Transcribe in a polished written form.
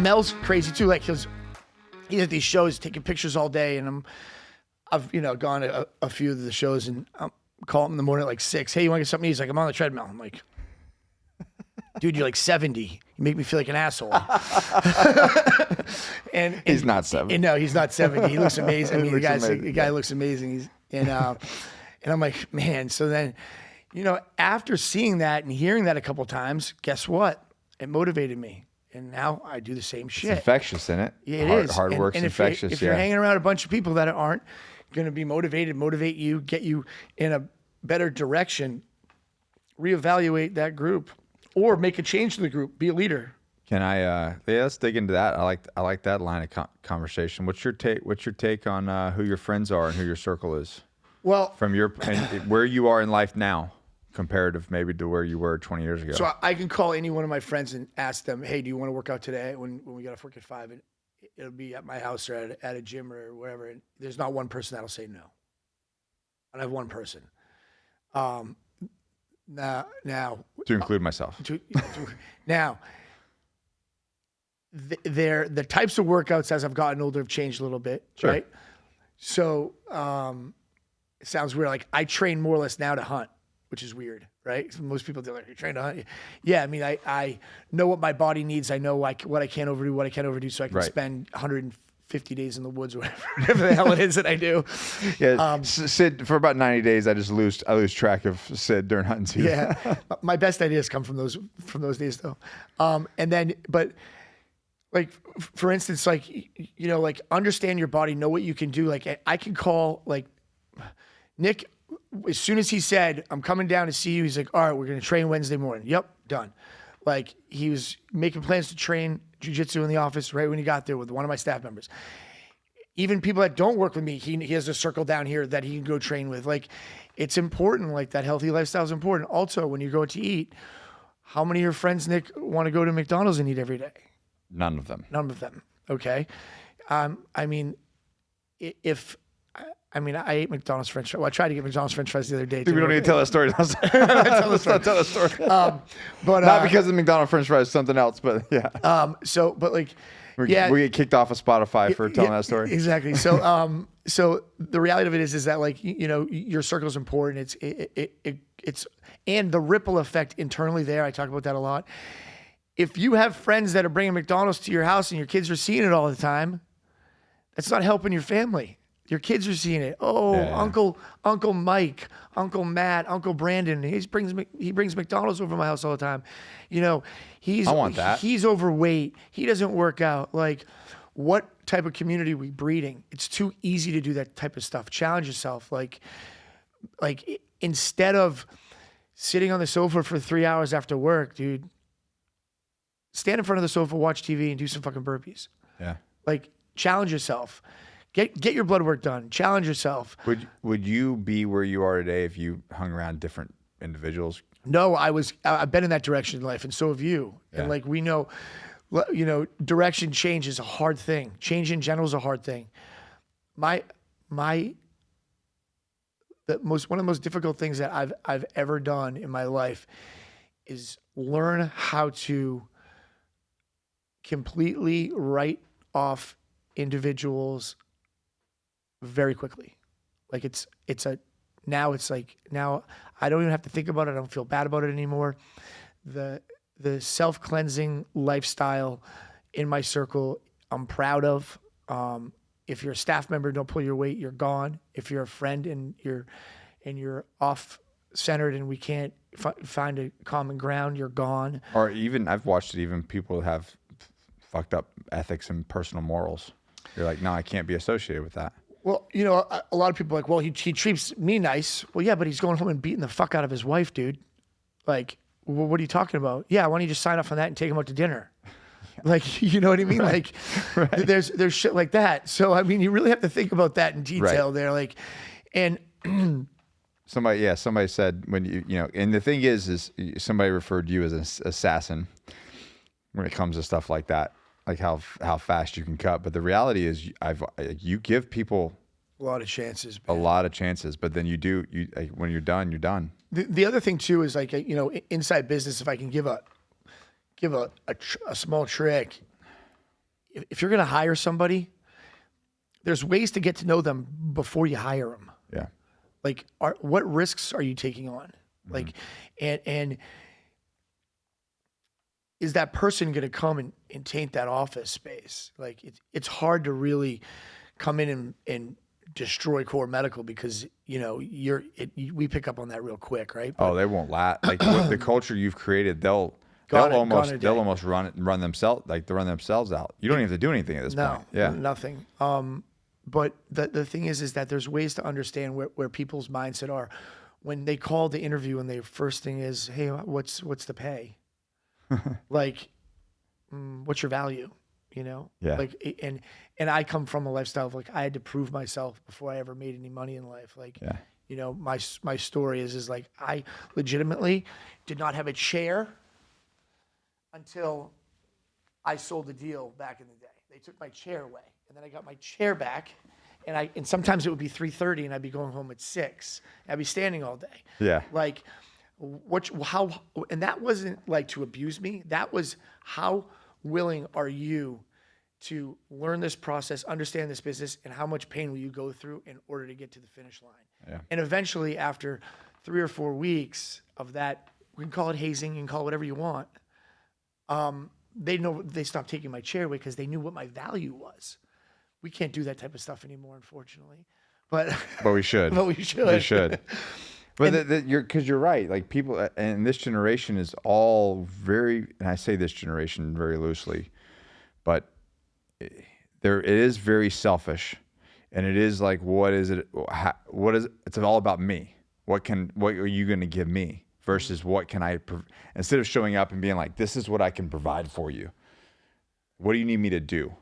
Mel's crazy too. Like he's at these shows taking pictures all day, and I've gone to a few of the shows, and I'm calling him in the morning at like 6. Hey, you want to get something? He's like, I'm on the treadmill. I'm like, dude, you're like 70. You make me feel like an asshole. and he's not 70. No, he's not 70. He looks amazing. I mean, amazing. The guy looks amazing. And I'm like, man. So then, after seeing that and hearing that a couple times, guess what? It motivated me. And now I do the same shit. It's infectious, isn't it? Yeah, it is. Hard work's infectious. If you're hanging around a bunch of people that aren't going to be motivate you, get you in a better direction, reevaluate that group, or make a change to the group. Be a leader. Can I? Let's dig into that. I like that line of conversation. What's your take on who your friends are and who your circle is? Well, from where you are in life now, comparative maybe to where you were 20 years ago. So I can call any one of my friends and ask them, hey, do you want to work out today when we got off work at 5? And it'll be at my house or at a gym or wherever. And there's not one person that'll say no. I don't have one person. Now to include myself. Now, the types of workouts as I've gotten older have changed a little bit, sure. Right? So it sounds weird. Like I train more or less now to hunt, which is weird, right? So most people do like, you train to hunt. Yeah, I mean, I know what my body needs. I know what I can't overdo, so I can spend 150 days in the woods or whatever the hell it is that I do. Yeah, Sid, for about 90 days, I lose track of Sid during hunting season. Yeah, my best ideas come from those days though. And then, but like, for instance, like, like understand your body, know what you can do. Like I can call like Nick, as soon as he said, I'm coming down to see you, he's like, all right, we're going to train Wednesday morning. Yep, done. Like he was making plans to train jiu-jitsu in the office right when he got there with one of my staff members. Even people that don't work with me, he has a circle down here that he can go train with. Like it's important, like that healthy lifestyle is important. Also, when you go to eat, how many of your friends, Nick, want to go to McDonald's and eat every day? None of them. Okay. I mean, I ate McDonald's French fries. Well, I tried to get McDonald's French fries the other day. Dude, we don't need to tell that story. Let's not tell the story. But not because of McDonald's French fries, something else. But yeah. We get kicked off of Spotify for telling that story. Exactly. So so the reality of it is that like your circle is important. It's and the ripple effect internally there. I talk about that a lot. If you have friends that are bringing McDonald's to your house and your kids are seeing it all the time, that's not helping your family. Your kids are seeing it. Oh, yeah. Uncle Mike, Uncle Matt, Uncle Brandon. He brings McDonald's over to my house all the time. I want that. He's overweight. He doesn't work out. Like, what type of community are we breeding? It's too easy to do that type of stuff. Challenge yourself. Like instead of sitting on the sofa for 3 hours after work, dude, stand in front of the sofa, watch TV, and do some fucking burpees. Yeah. Like, challenge yourself. Get your blood work done. Challenge yourself. Would you be where you are today if you hung around different individuals? No, I've been in that direction in life, and so have you. Yeah. And like we know, direction change is a hard thing. Change in general is a hard thing. One of the most difficult things that I've ever done in my life is learn how to completely write off individuals very quickly. Like now I don't even have to think about it. I don't feel bad about it anymore. The self-cleansing lifestyle in my circle, I'm proud of. If you're a staff member, don't pull your weight, you're gone. If you're a friend and you're off-centered and we can't find a common ground, you're gone. Or even, I've watched it, even people have fucked up ethics and personal morals. You're like, no, I can't be associated with that. Well, a lot of people are like, well, he treats me nice. Well, yeah, but he's going home and beating the fuck out of his wife, dude. Like, well, what are you talking about? Yeah, why don't you just sign off on that and take him out to dinner? Like, you know what I mean? Right. Like, right. There's shit like that. So, I mean, you really have to think about that in detail right. there. Like, and somebody said when and the thing is somebody referred to you as an assassin when it comes to stuff like that. Like how fast you can cut, but the reality is you give people a lot of chances, but then when you're done, you're done. The other thing too is like inside business, if I can give a small trick, if you're going to hire somebody, there's ways to get to know them before you hire them. Yeah. Like, what risks are you taking on? Like, and is that person going to come and taint that office space? Like, it's hard to really come in and destroy core medical because, we pick up on that real quick, right? Oh, they won't last. Like the culture you've created, they'll almost run themselves, like they run themselves out. You don't even have to do anything at this point. Yeah. Nothing. But the thing is that there's ways to understand where people's mindset are. When they call the interview and the first thing is, hey, what's the pay? Like, what's your value? Yeah. Like, and I come from a lifestyle of like, I had to prove myself before I ever made any money in life. Like, yeah. My story is like, I legitimately did not have a chair until I sold the deal back in the day. They took my chair away, and then I got my chair back, and sometimes it would be 3:30, and I'd be going home at 6. I'd be standing all day. Yeah. Like, and that wasn't like to abuse me. That was, how willing are you to learn this process, understand this business, and how much pain will you go through in order to get to the finish line? Yeah. And eventually, after 3 or 4 weeks of that, we can call it hazing, you can call it whatever you want. They stopped taking my chair away because they knew what my value was. We can't do that type of stuff anymore, unfortunately. But we should. But we should. We should. But because you're right. Like, people, and this generation is all very, and I say this generation very loosely, but it is very selfish, and it is like, it's all about me. What are you going to give me? Versus what can I, instead of showing up and being like, this is what I can provide for you. What do you need me to do?